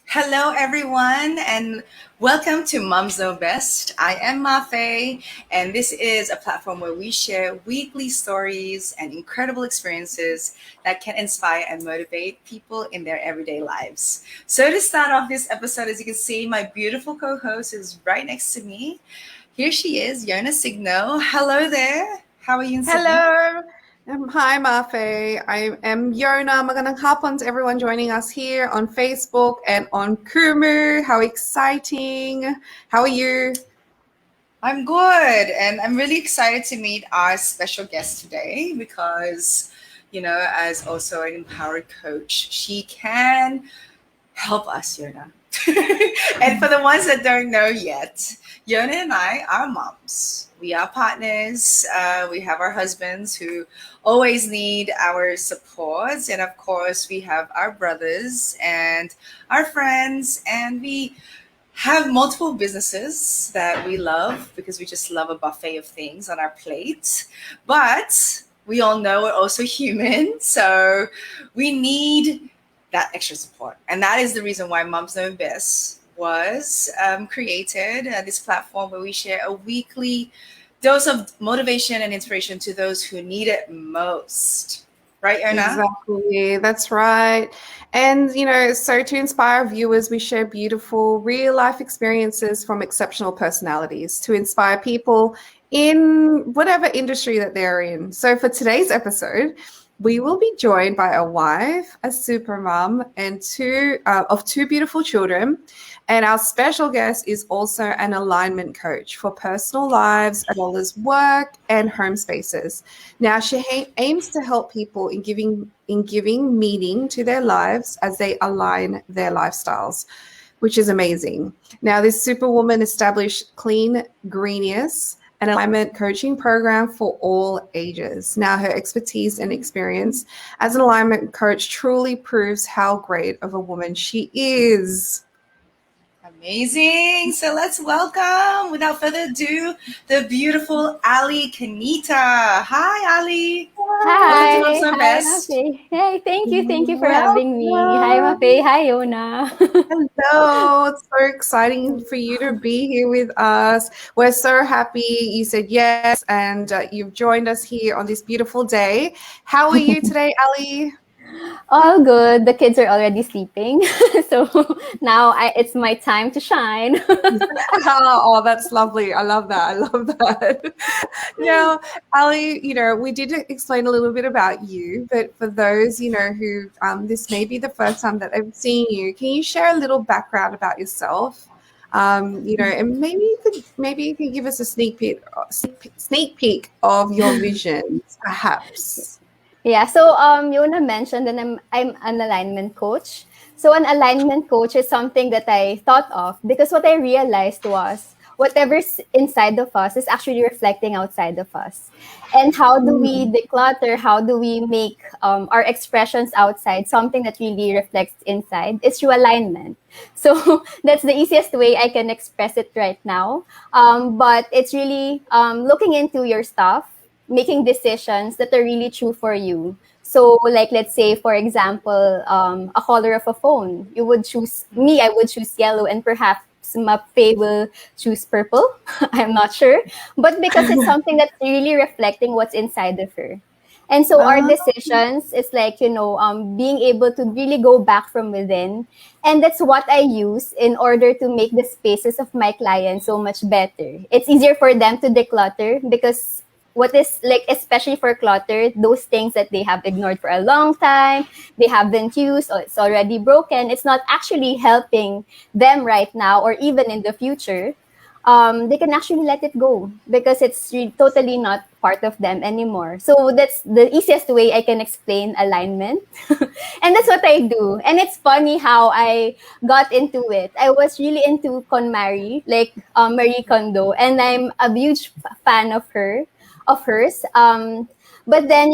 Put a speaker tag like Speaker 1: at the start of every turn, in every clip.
Speaker 1: Hello, everyone, and welcome to Moms Know Best. I am Mafe, and this is a platform where we share weekly stories and incredible experiences that can inspire and motivate people in their everyday lives. So, to start off this episode, as you can see, my beautiful co host is right next to me. Here she is, Yona Signo. Hello there. How are you in Sydney?
Speaker 2: Hello. Hi, Mafe. I am Yona. Magandang hapon to everyone joining us here on Facebook and on Kumu. How exciting. How are you?
Speaker 1: I'm good, and I'm really excited to meet our special guest today because, as also an empowered coach, she can help us, Yona. And for the ones that don't know yet, Yona and I are moms. We are partners. We have our husbands who always need our support. And of course, we have our brothers and our friends. And we have multiple businesses that we love because we just love a buffet of things on our plate. But we all know we're also human. So we need that extra support. And that is the reason why Moms Know Best was created, this platform where we share a weekly dose of motivation and inspiration to those who need it most. Right, Erna?
Speaker 2: Exactly. That's right. And, so to inspire viewers, we share beautiful real life experiences from exceptional personalities to inspire people in whatever industry that they're in. So for today's episode, we will be joined by a wife, a super mom, and two beautiful children. And our special guest is also an alignment coach for personal lives as well as work and home spaces. Now, she aims to help people in giving meaning to their lives as they align their lifestyles, which is amazing. Now, this superwoman established Clean Greenius, an alignment coaching program for all ages. Now, her expertise and experience as an alignment coach truly proves how great of a woman she is.
Speaker 1: Amazing. So let's welcome, without further ado, the beautiful Ali Canita. Hi, Ali.
Speaker 3: Hi.
Speaker 1: Welcome to Moms Know Best.
Speaker 3: Mafe. Hey, thank you for having me. Hi, Mafe. Hi, Yona.
Speaker 2: Hello. It's so exciting for you to be here with us. We're so happy you said yes, and you've joined us here on this beautiful day. How are you today, Ali?
Speaker 3: All good. The kids are already sleeping. So now it's my time to shine.
Speaker 2: Oh, that's lovely. I love that. Now, Ali, we did explain a little bit about you, but for those, who this may be the first time that they've seen you, can you share a little background about yourself? And maybe you could give us a sneak peek of your visions, perhaps.
Speaker 3: Yeah, so Yona mentioned that I'm an alignment coach. So an alignment coach is something that I thought of because what I realized was whatever's inside of us is actually reflecting outside of us. And how do we declutter? How do we make our expressions outside something that really reflects inside? It's through alignment. So that's the easiest way I can express it right now. But it's really looking into your stuff, making decisions that are really true for you. So like, let's say, for example, a color of a phone, I would choose yellow, and perhaps Mafe will choose purple. I'm not sure. But because it's something that's really reflecting what's inside of her. And so our decisions is like, being able to really go back from within. And that's what I use in order to make the spaces of my clients so much better. It's easier for them to declutter because what is like, especially for clutter, those things that they have ignored for a long time, they haven't used, or it's already broken, it's not actually helping them right now or even in the future. they can actually let it go because it's totally not part of them anymore. So that's the easiest way I can explain alignment. And that's what I do. And it's funny how I got into it. I was really into KonMari, like Marie Kondo, and I'm a huge fan of hers. But then,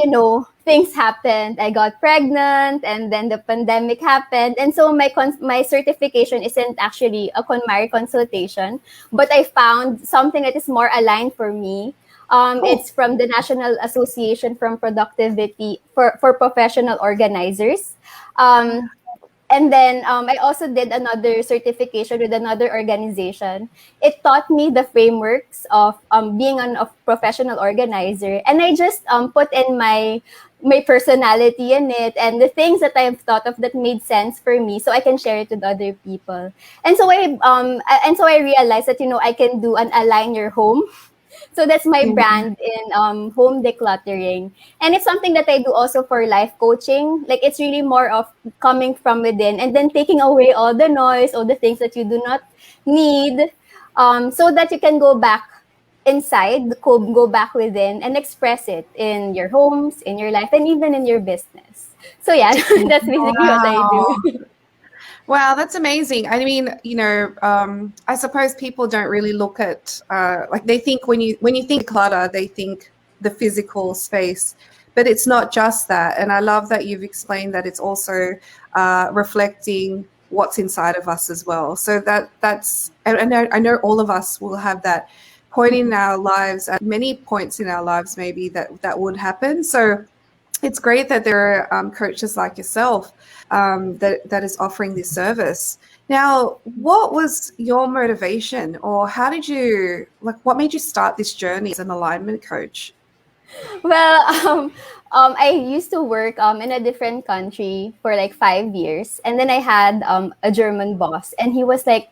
Speaker 3: things happened. I got pregnant, and then the pandemic happened. And so my certification isn't actually a KonMari consultation, but I found something that is more aligned for me. It's from the National Association from Productivity for Professional Organizers. And then I also did another certification with another organization. It taught me the frameworks of being a professional organizer. And I just put in my personality in it and the things that I've thought of that made sense for me, so I can share it with other people. And so I realized that I can do an align your home. So that's my brand in home decluttering. And it's something that I do also for life coaching. Like, it's really more of coming from within and then taking away all the noise, all the things that you do not need, so that you can go back inside, go back within and express it in your homes, in your life, and even in your business. So yeah, that's basically what I do.
Speaker 2: Wow, that's amazing. I mean, I suppose people don't really look at like, they think when you think clutter, they think the physical space, but it's not just that. And I love that you've explained that it's also reflecting what's inside of us as well. So that's I know all of us will have that point in our lives, at many points in our lives maybe that would happen. So it's great that there are coaches like yourself that is offering this service. Now, what was your motivation, or how did you, what made you start this journey as an alignment coach?
Speaker 3: Well, I used to work in a different country for like 5 years. And then I had a German boss, and he was like,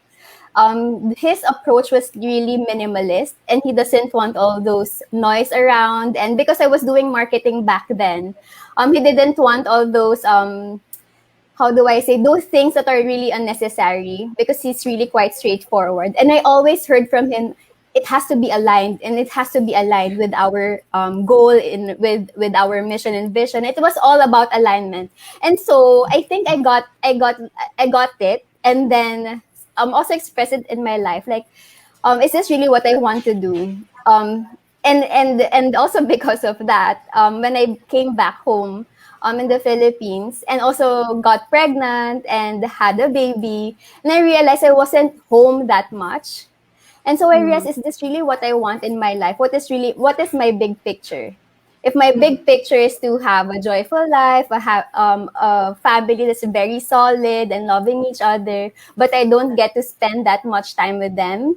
Speaker 3: his approach was really minimalist, and he doesn't want all those noise around. And because I was doing marketing back then, he didn't want all those, how do I say, those things that are really unnecessary, because he's really quite straightforward. And I always heard from him, it has to be aligned, and it has to be aligned with our goal, with our mission and vision. It was all about alignment. And so I think I got it, and then also express it in my life. Like, is this really what I want to do? And also because of that, when I came back home in the Philippines, and also got pregnant and had a baby, and I realized I wasn't home that much. And so I realized, is this really what I want in my life? What is my big picture? If my big picture is to have a joyful life, a family that's very solid and loving each other, but I don't get to spend that much time with them,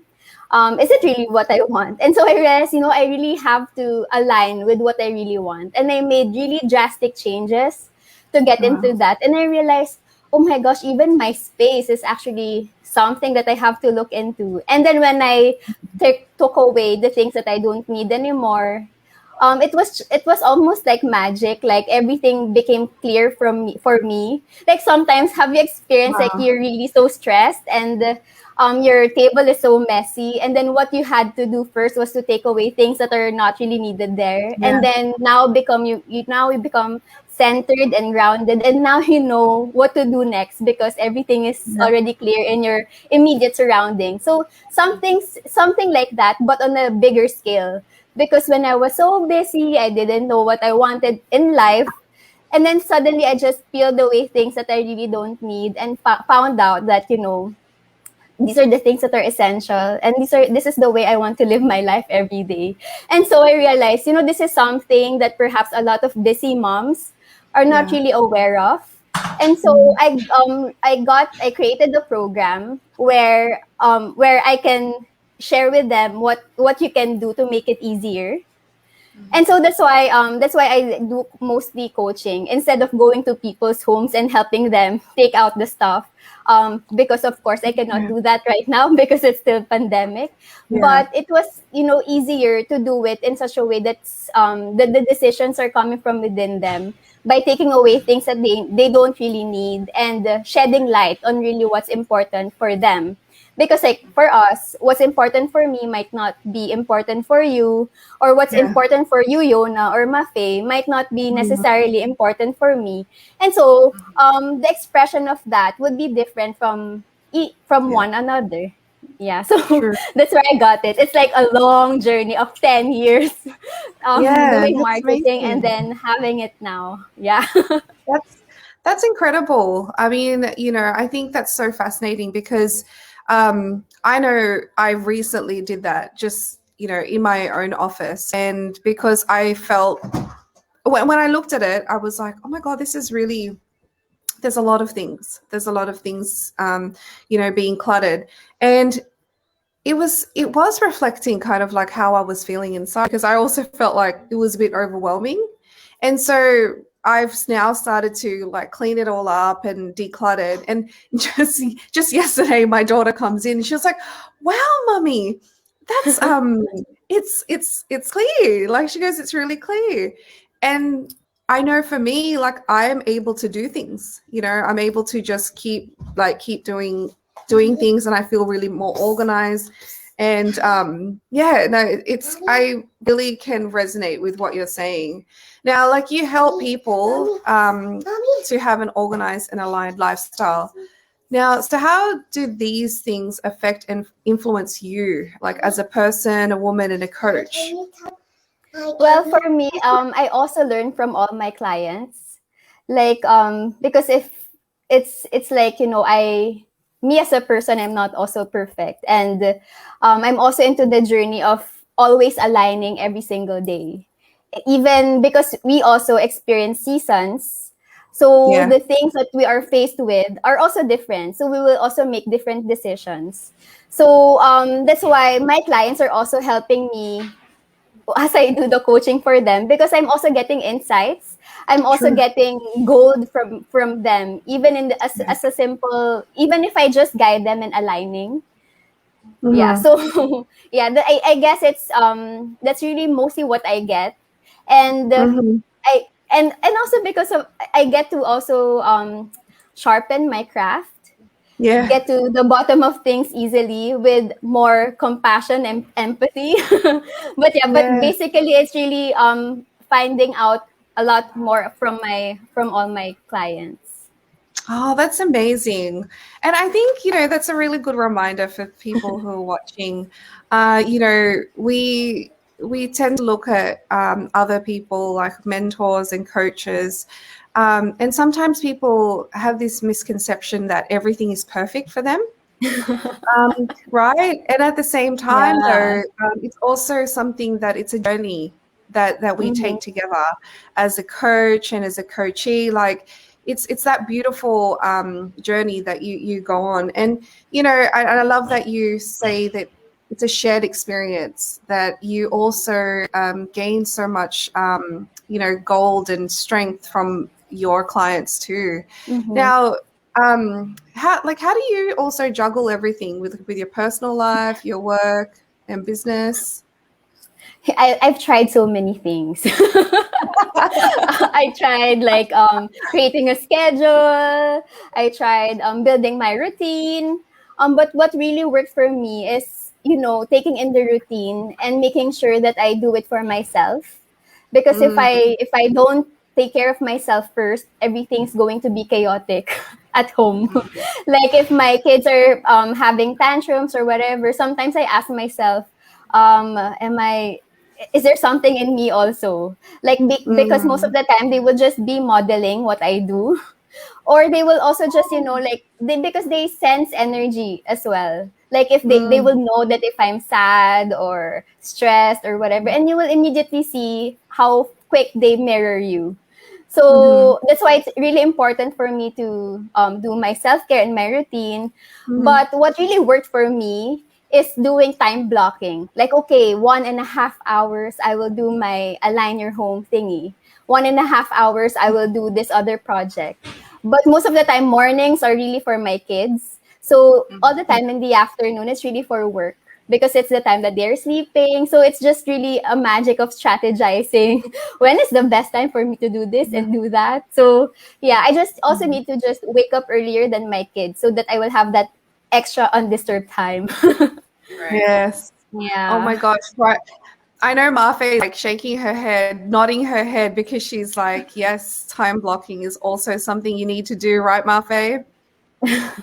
Speaker 3: is it really what I want? And so I realized, I really have to align with what I really want. And I made really drastic changes to get into that. And I realized, oh my gosh, even my space is actually something that I have to look into. And then when I took away the things that I don't need anymore, it was almost like magic. Like, everything became clear for me. Like, sometimes, have you experienced like you're really so stressed, and your table is so messy, and then what you had to do first was to take away things that are not really needed there, and then now you become centered and grounded, and now you know what to do next, because everything is already clear in your immediate surroundings. So something like that, but on a bigger scale. Because when I was so busy, I didn't know what I wanted in life. And then suddenly I just peeled away things that I really don't need, and found out that, these are the things that are essential, and this is the way I want to live my life every day. And so I realized, this is something that perhaps a lot of busy moms are not really aware of. And so I created a program where I can share with them what you can do to make it easier. And so that's why I do mostly coaching instead of going to people's homes and helping them take out the stuff. Because of course I cannot do that right now because it's still pandemic. But it was, easier to do it in such a way that's that the decisions are coming from within them, by taking away things that they don't really need, and shedding light on really what's important for them. Because like for us, what's important for me might not be important for you, or what's
Speaker 2: Yeah.
Speaker 3: important for you, Yona or Mafe, might not be
Speaker 2: Mhm.
Speaker 3: necessarily important for me. And so the expression of that would be different from
Speaker 2: Yeah.
Speaker 3: one another. Yeah, so
Speaker 2: True.
Speaker 3: that's where I got it. It's like a long journey of 10 years
Speaker 2: Yeah,
Speaker 3: doing
Speaker 2: that's
Speaker 3: marketing and
Speaker 2: amazing.
Speaker 3: then having it now. Yeah.
Speaker 2: That's that's incredible. I mean, I think that's so fascinating because I know I recently did that just, in my own office. And because I felt when I looked at it, I was like, oh my God, this is really, there's a lot of things. There's a lot of things, being cluttered. And it was reflecting kind of like how I was feeling inside, because I also felt like it was a bit overwhelming. And so I've now started to like clean it all up and declutter it. And just yesterday, my daughter comes in and she was like, "Wow, mummy, that's it's clear." Like she goes, "It's really clear." And I know for me, like I am able to do things. I'm able to just keep doing things, and I feel really more organized. And yeah, no, I really can resonate with what you're saying. Now, like you help people to have an organized and aligned lifestyle. Now, so how do these things affect and influence you, like as a person, a woman, and a coach?
Speaker 3: Well, for me, I also learn from all my clients. Like, because if it's like, me as a person, I'm not also perfect. And I'm also into the journey of always aligning every single day. Even because we also experience seasons. So
Speaker 2: Yeah.
Speaker 3: the things that we are faced with are also different. So we will also make different decisions. So that's why my clients are also helping me as I do the coaching for them, because I'm also getting insights. I'm also
Speaker 2: True.
Speaker 3: getting gold from them, even as a simple, even if I just guide them in aligning. Yeah.
Speaker 2: Mm-hmm.
Speaker 3: So yeah, I guess it's that's really mostly what I get, and
Speaker 2: Mm-hmm.
Speaker 3: and also because of I get to also sharpen my craft,
Speaker 2: Yeah.
Speaker 3: get to the bottom of things easily with more compassion and empathy. But
Speaker 2: Yeah.
Speaker 3: basically it's really finding out a lot more from all my clients.
Speaker 2: Oh, that's amazing. And I think, that's a really good reminder for people who are watching. We tend to look at other people like mentors and coaches. And sometimes people have this misconception that everything is perfect for them. Right. And at the same time,
Speaker 3: Yeah.
Speaker 2: though, it's also something that it's a journey that we
Speaker 3: Mm-hmm.
Speaker 2: take together as a coach and as a coachee. Like it's that beautiful journey that you go on. And, I love that you say that it's a shared experience, that you also gain so much, gold and strength from your clients too.
Speaker 3: Mm-hmm.
Speaker 2: Now, how do you also juggle everything with your personal life, your work and business?
Speaker 3: I've tried so many things. I tried like creating a schedule. I tried building my routine. But what really worked for me is, taking in the routine and making sure that I do it for myself. Because if
Speaker 2: Mm,
Speaker 3: I don't take care of myself first, everything's going to be chaotic at home. Like if my kids are having tantrums or whatever, sometimes I ask myself, am I is there something in me also, like because most of
Speaker 2: mm,
Speaker 3: the time they will just be modeling what I do, or they will also just like because they sense energy as well, like if they will
Speaker 2: mm,
Speaker 3: know that if I'm sad or stressed or whatever, and you will immediately see how quick they mirror you.
Speaker 2: mhm,
Speaker 3: So that's why it's really important for me to do my self-care and my routine.
Speaker 2: mhm,
Speaker 3: But what really worked for me is doing time blocking. Like, okay, 1.5 hours, I will do my align your home thingy. 1.5 hours, I will do this other project. But most of the time, mornings are really for my kids. So all the
Speaker 2: mhm.
Speaker 3: time in the afternoon, it's really for work. because it's the time that they're sleeping. So it's just really a magic of strategizing when is the best time for me to do this and do that. So yeah, I just also need to just wake up earlier than my kids so that I will have that extra undisturbed time.
Speaker 1: Right.
Speaker 2: Yes.
Speaker 3: Yeah.
Speaker 2: Oh my gosh. Right. I know Marfe is like shaking her head, nodding her head because she's like, yes, time blocking is also something you need to do, right, Marfe?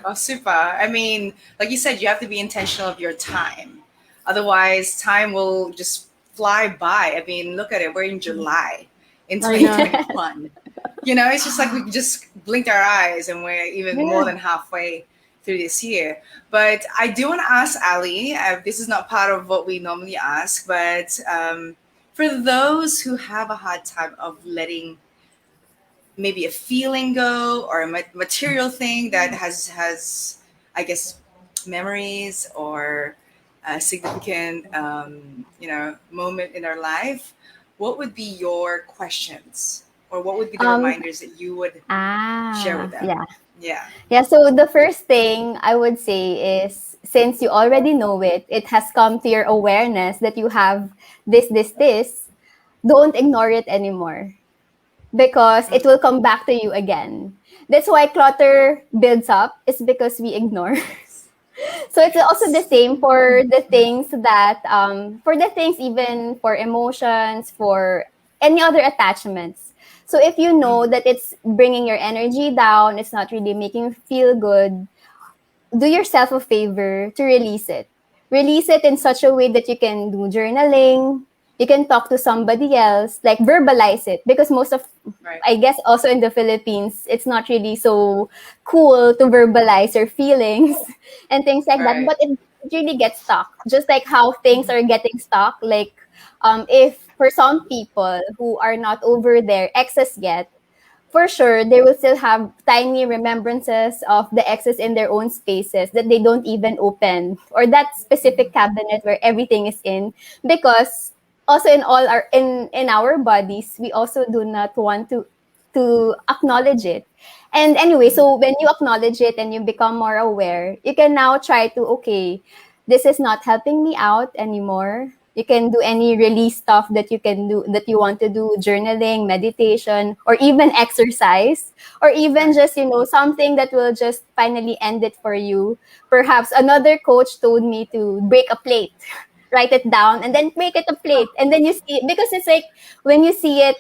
Speaker 1: Oh, super. I mean, like you said, you have to be intentional of your time. Otherwise, time will just fly by. I mean, look at it. We're in July in
Speaker 2: I know.
Speaker 1: 2021. You know, it's just like we just blinked our eyes and we're even more than halfway through this year. But I do want to ask Ali, this is not part of what we normally ask, but for those who have a hard time of letting maybe a feeling go or a material thing that has I guess memories or a significant moment in our life, what would be your questions or what would be the
Speaker 3: Um,
Speaker 1: reminders that you would share with them?
Speaker 3: yeah.
Speaker 1: Yeah.
Speaker 3: Yeah, so the first thing I would say is since you already know it, it has come to your awareness that you have this, don't ignore it anymore because it will come back to you again. That's why clutter builds up, is because we ignore. So it's also the
Speaker 1: Yes.
Speaker 3: same for the things that, for the things even for emotions, for any other attachments. So if you know that it's bringing your energy down, it's not really making you feel good, do yourself a favor to release it. Release it in such a way that you can do journaling, you can talk to somebody else, like verbalize it. Because most of,
Speaker 1: Right.
Speaker 3: I guess also in the Philippines, it's not really so cool to verbalize your feelings and things like that.
Speaker 1: Right.
Speaker 3: But it really gets stuck. Just like how things are getting stuck. Like if for some people who are not over their exes yet, for sure, they will still have tiny remembrances of the exes in their own spaces that they don't even open, or that specific cabinet where everything is in, because also in all our in our bodies, we also do not want to acknowledge it. And anyway, so when you acknowledge it and you become more aware, you can now try to, okay, this is not helping me out anymore. You can do any release stuff that you can do, that you want to do, journaling, meditation, or even exercise, or even just, something that will just finally end it for you. Perhaps another coach told me to break a plate, write it down, and then make it a plate. And then you see, because it's like when you see it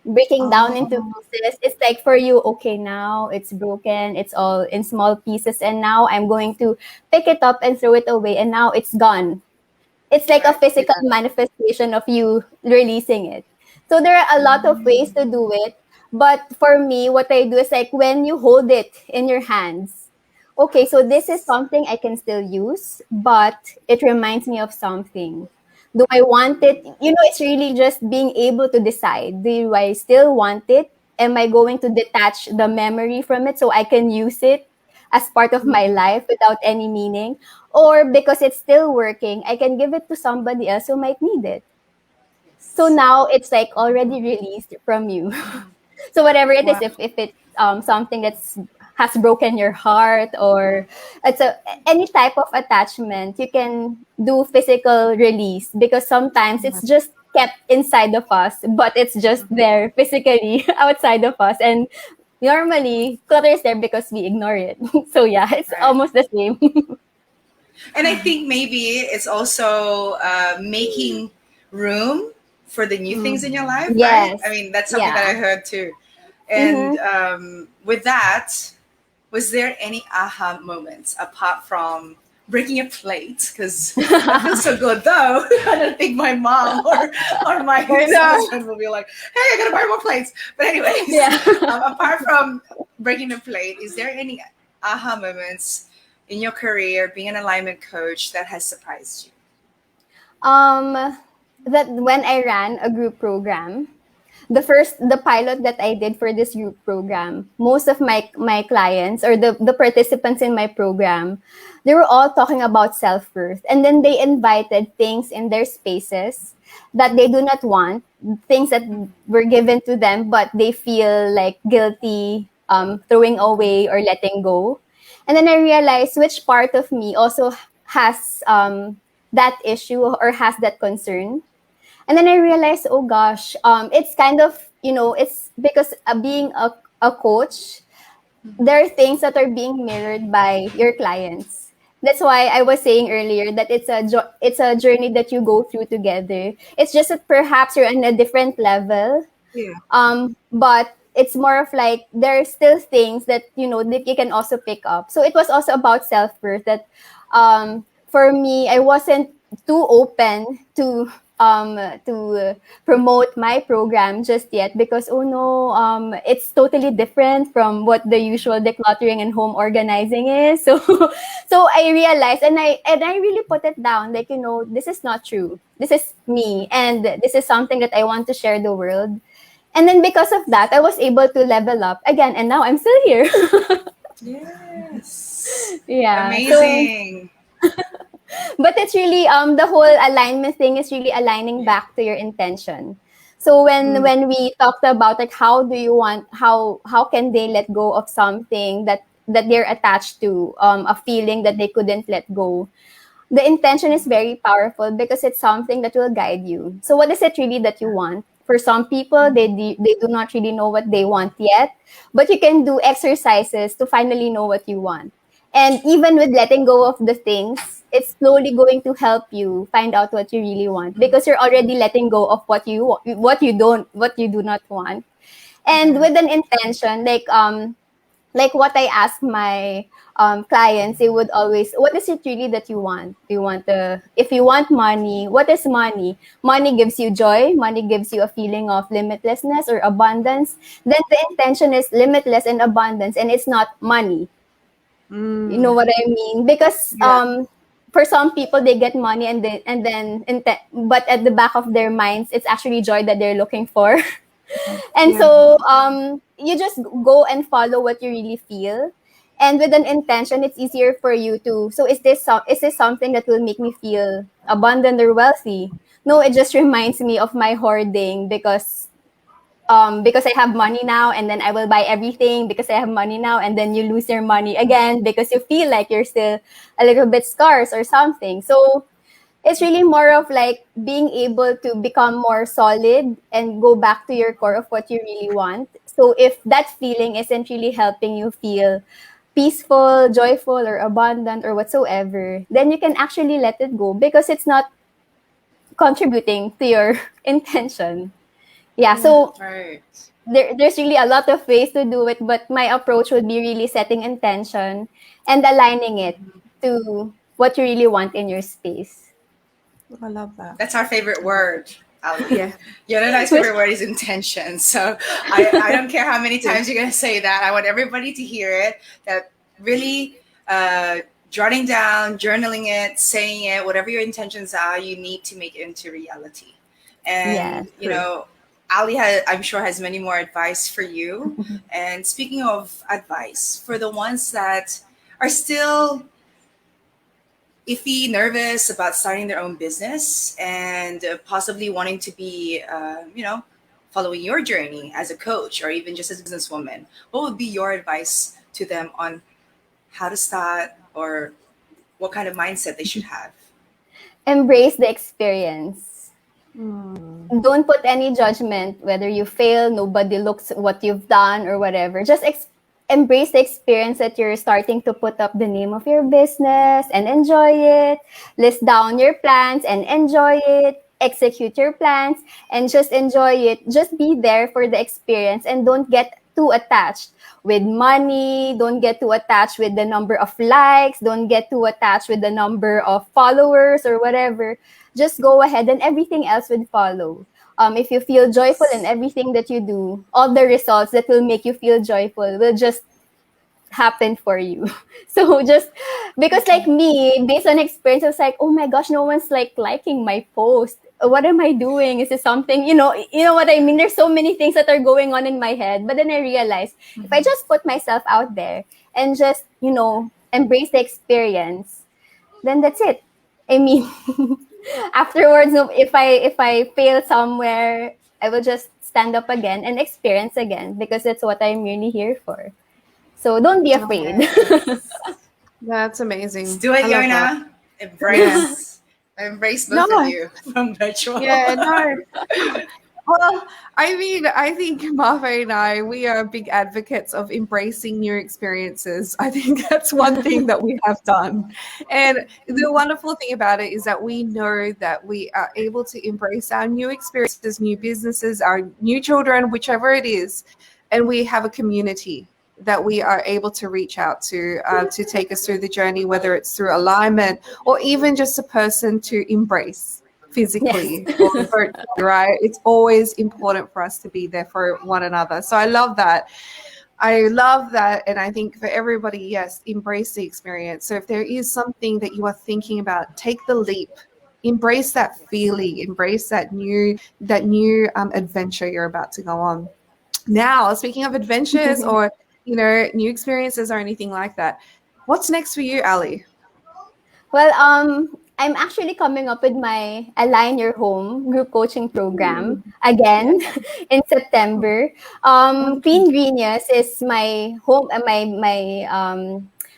Speaker 3: breaking down into
Speaker 2: Oh,
Speaker 3: pieces, it's like for you, okay, now it's broken, it's all in small pieces, and now I'm going to pick it up and throw it away, and now it's gone. It's like a
Speaker 1: Right.
Speaker 3: physical manifestation of you releasing it. So there are a lot of ways to do it. But for me, what I do is like when you hold it in your hands, okay, so this is something I can still use, but it reminds me of something. Do I want it? It's really just being able to decide. Do I still want it? Am I going to detach the memory from it so I can use it as part of my life without any meaning? Or because it's still working, I can give it to somebody else who might need it. So
Speaker 1: Yes.
Speaker 3: now it's like already released from you. So whatever it is,
Speaker 2: wow.
Speaker 3: if it's something that's has broken your heart, or it's any type of attachment, you can do physical release, because sometimes it's just kept inside of us, but it's just there physically outside of us, and normally clutter is there because we ignore it. So yeah, it's
Speaker 1: Right.
Speaker 3: almost the same.
Speaker 1: And I think maybe it's also making room for the new things in your life, right? I
Speaker 3: Yes.
Speaker 1: mean, that's something that
Speaker 3: Yeah.
Speaker 1: I heard too. And
Speaker 3: Mm-hmm.
Speaker 1: with that, was there any aha moments apart from breaking a plate? Because that feels so good, though. I don't think my mom or my
Speaker 2: I know.
Speaker 1: husband will be like, "Hey, I gotta buy more plates." But anyways,
Speaker 3: Yeah.
Speaker 1: apart from breaking the plate, is there any aha moments in your career being an alignment coach that has surprised you?
Speaker 3: Um, that when I ran a group program, the pilot that I did for this group program, most of my clients, or the participants in my program, they were all talking about self-worth. And then they invited things in their spaces that they do not want, things that were given to them, but they feel like guilty throwing away or letting go. And then I realized which part of me also has that issue or has that concern. And then I realized, oh gosh, it's kind of, it's because being a coach, there are things that are being mirrored by your clients. That's why I was saying earlier that it's a journey that you go through together. It's just that perhaps you're on a different level,
Speaker 2: Yeah.
Speaker 3: but it's more of like there are still things that that you can also pick up. So it was also about self-worth that for me, I wasn't too open to promote my program just yet because oh no, it's totally different from what the usual decluttering and home organizing is. So so I realized and I really put it down, like, this is not true. This is me, and this is something that I want to share the world. And then because of that, I was able to level up again, and now I'm still here.
Speaker 1: Yes.
Speaker 3: Yeah.
Speaker 1: Amazing.
Speaker 3: But it's really the whole alignment thing is really aligning back to your intention. So when we talked about like how can they let go of something that they're attached to, a feeling that they couldn't let go, the intention is very powerful because it's something that will guide you. So what is it really that you want? For some people, they do not really know what they want yet, but you can do exercises to finally know what you want. And even with letting go of the things, it's slowly going to help you find out what you really want because you're already letting go of what you do not want. And with an intention, like what I ask my clients, they would always, what is it really that you want? Do you want if you want money, what is money? Money gives you joy. Money gives you a feeling of limitlessness or abundance. Then the intention is limitless and abundance, and it's not money. You know what I mean? Because for some people, they get money but at the back of their minds, it's actually joy that they're looking for. And so you just go and follow what you really feel. And with an intention, it's easier for you to, so is this something that will make me feel abundant or wealthy? No, it just reminds me of my hoarding because I have money now, and then I will buy everything because I have money now, and then you lose your money again because you feel like you're still a little bit scarce or something. So it's really more of like being able to become more solid and go back to your core of what you really want. So if that feeling isn't really helping you feel peaceful, joyful, or abundant or whatsoever, then you can actually let it go because it's not contributing to your intention. Yeah, so
Speaker 1: Right.
Speaker 3: there's really a lot of ways to do it, but my approach would be really setting intention and aligning it to what you really want in your space.
Speaker 2: I love that.
Speaker 1: That's our favorite word, Ali.
Speaker 2: Yeah.
Speaker 1: Yona and I's favorite word is intention. So I don't care how many times you're going to say that. I want everybody to hear it, that really jotting down, journaling it, saying it, whatever your intentions are, you need to make it into reality. And, Ali I'm sure has many more advice for you. And speaking of advice, for the ones that are still iffy, nervous about starting their own business and possibly wanting to be, following your journey as a coach or even just as a businesswoman, what would be your advice to them on how to start or what kind of mindset they should have?
Speaker 3: Embrace the experience. Don't put any judgment, whether you fail, nobody looks what you've done or whatever. Just embrace the experience that you're starting to put up the name of your business and enjoy it. List down your plans and enjoy it. Execute your plans and just enjoy it. Just be there for the experience and don't get too attached with money. Don't get too attached with the number of likes. Don't get too attached with the number of followers or whatever. Just go ahead and everything else will follow. If you feel joyful in everything that you do, all the results that will make you feel joyful will just happen for you. So just because like me, based on experience, I was like, oh my gosh, no one's like liking my post. What am I doing? Is this something, you know what I mean? There's so many things that are going on in my head. But then I realized if I just put myself out there and just, embrace the experience, then that's it. I mean, afterwards, if I fail somewhere, I will just stand up again and experience again because that's what I'm really here for. So don't be afraid.
Speaker 2: That's amazing.
Speaker 1: Let's do it,
Speaker 2: I love
Speaker 1: Yona. Embrace. I embrace both
Speaker 2: No.
Speaker 1: of you from virtual.
Speaker 2: Yeah, no. Well, I mean, I think Marve and I, we are big advocates of embracing new experiences. I think that's one thing that we have done. And the wonderful thing about it is that we know that we are able to embrace our new experiences, new businesses, our new children, whichever it is. And we have a community that we are able to reach out to take us through the journey, whether it's through alignment or even just a person to embrace physically or virtually, right? It's always important for us to be there for one another. So I love that. And I think for everybody, yes, embrace the experience. So if there is something that you are thinking about, take the leap, embrace that feeling, embrace that new adventure you're about to go on. Now, speaking of adventures or new experiences or anything like that, what's next for you, Ali?
Speaker 3: Well, I'm actually coming up with my Align Your Home group coaching program again in September. Clean Genius is my home,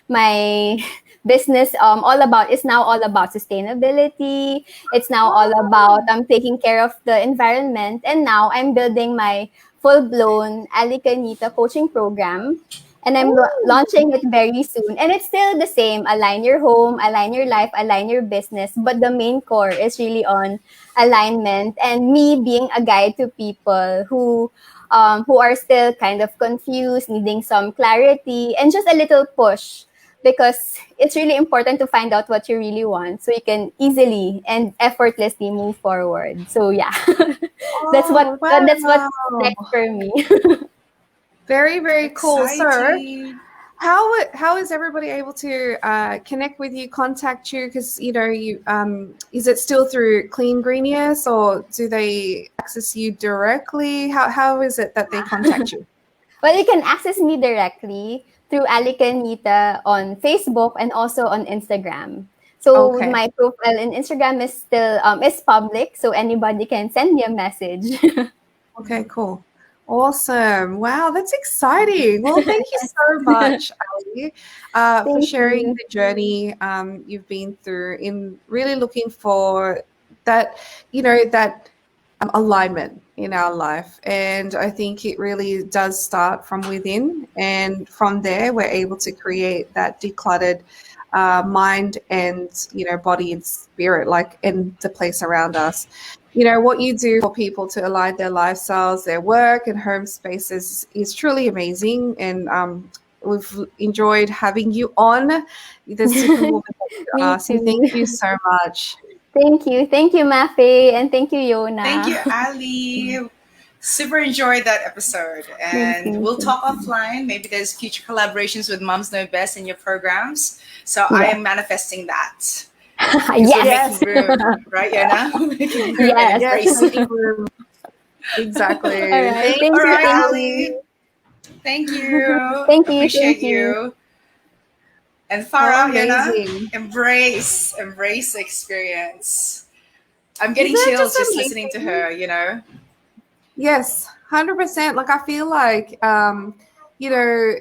Speaker 3: my business. Is now all about sustainability. It's now all about taking care of the environment, and now I'm building my full-blown Canita coaching program. And I'm launching it very soon. And it's still the same. Align your home, align your life, align your business. But the main core is really on alignment and me being a guide to people who are still kind of confused, needing some clarity and just a little push. Because it's really important to find out what you really want so you can easily and effortlessly move forward. So yeah, that's what's next for me.
Speaker 2: Very, very cool.
Speaker 1: Exciting.
Speaker 2: So how is everybody able to connect with you, contact you? Because you is it still through Clean Greenius or do they access you directly? How is it that they contact you?
Speaker 3: Well, you can access me directly through Ali Canita on Facebook and also on Instagram. So my profile in Instagram is still is public, so anybody can send me a message.
Speaker 2: Okay, cool. Awesome. Wow, that's exciting. Well, thank you so much, Ali, for sharing the journey you've been through in really looking for that, that alignment in our life. And I think it really does start from within. And from there, we're able to create that decluttered mind and, body and spirit, like in the place around us. What you do for people to align their lifestyles, their work and home spaces is truly amazing. And we've enjoyed having you on the Superwoman podcast. So thank you so much.
Speaker 3: Thank you, Mafe, and thank you, Yona.
Speaker 1: Thank you, Ali. Super enjoyed that episode, and we'll talk offline. Maybe there's future collaborations with Moms Know Best in your programs. So I am manifesting that.
Speaker 3: Yes.
Speaker 1: Making room, right, Yona? Making room and embracing room.
Speaker 2: Exactly.
Speaker 3: All right. Thank
Speaker 1: All
Speaker 3: you,
Speaker 1: right,
Speaker 3: Ali.
Speaker 1: Ali. Thank you.
Speaker 3: Thank you.
Speaker 1: Appreciate you. And Farah,
Speaker 2: amazing.
Speaker 1: Embrace the experience. I'm getting chills just listening to her,
Speaker 2: Yes, 100%. Like, I feel like,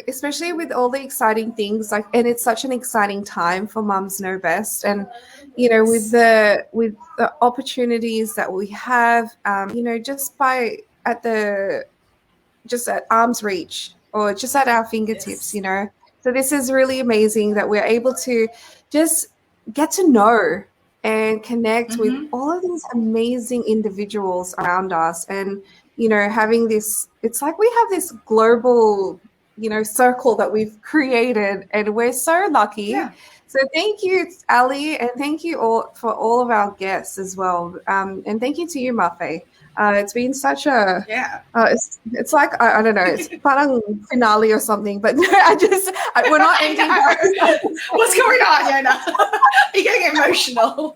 Speaker 2: especially with all the exciting things, and it's such an exciting time for Mums Know Best. And, with the opportunities that we have, just at arm's reach or just at our fingertips, So this is really amazing that we're able to just get to know and connect with all of these amazing individuals around us. And, having this, it's like we have this global, circle that we've created, and we're so lucky. Yeah. So thank you, Ali, and thank you all for all of our guests as well. And thank you to you, Mafe. It's been such a it's like I don't know, it's parang finale or something, but we're not ending.
Speaker 1: What's going on? Yeah, no. You're getting emotional.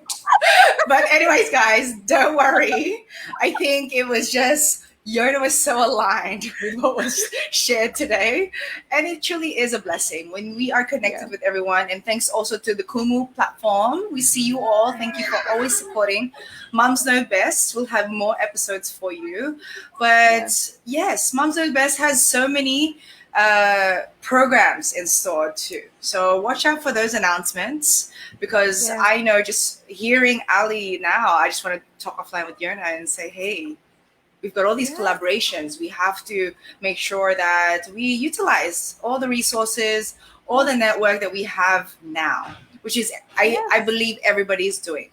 Speaker 1: But anyways, guys, don't worry. I think it was just Yona was so aligned with what was shared today. And it truly is a blessing when we are connected with everyone. And thanks also to the Kumu platform. We see you all. Thank you for always supporting Moms Know Best. We'll have more episodes for you. But yes, Moms Know Best has so many programs in store too. So watch out for those announcements, because
Speaker 2: Yeah.
Speaker 1: I know just hearing Ali now, I just want to talk offline with Yerna and say, hey, we've got all these collaborations. We have to make sure that we utilize all the resources, all the network that we have now, which is I believe everybody's doing.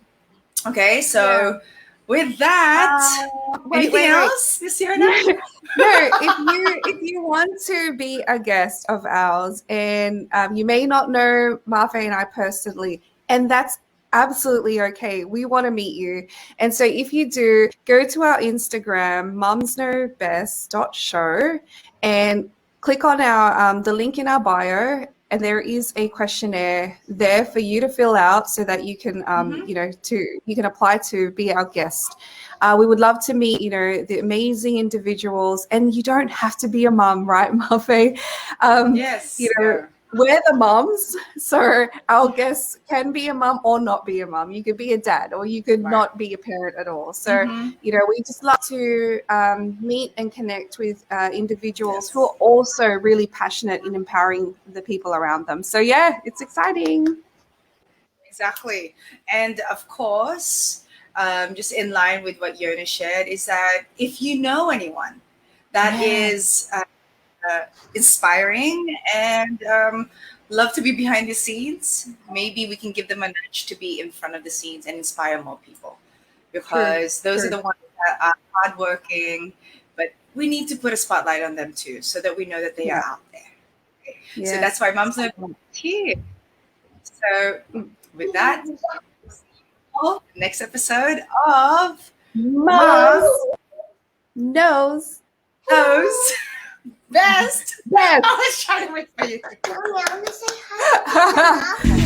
Speaker 1: Okay, so with that, anything else, Miss Yerna?
Speaker 2: No, if you want to be a guest of ours, and you may not know Marfe and I personally, and that's absolutely okay. We want to meet you. And so if you do, go to our Instagram, momsknowbest.show, and click on our the link in our bio, and there is a questionnaire there for you to fill out so that you can you can apply to be our guest. We would love to meet, the amazing individuals, and you don't have to be a mom, right, Marfe?
Speaker 1: Yes.
Speaker 2: We're the moms, so our guests can be a mom or not be a mom. You could be a dad, or you could not be a parent at all. So, we just love to meet and connect with individuals who are also really passionate in empowering the people around them. So, yeah, it's exciting.
Speaker 1: Exactly. And of course, just in line with what Yona shared, is that if you know anyone that is inspiring and love to be behind the scenes, maybe we can give them a nudge to be in front of the scenes and inspire more people, because those are the ones that are hardworking, but we need to put a spotlight on them too, so that we know that they are out there. Okay? So that's why Moms Know here. So with that, next episode of
Speaker 2: Moms Knows
Speaker 1: Best.
Speaker 2: Best.
Speaker 1: I was trying to wait for you.
Speaker 4: Mommy, I want to say hi.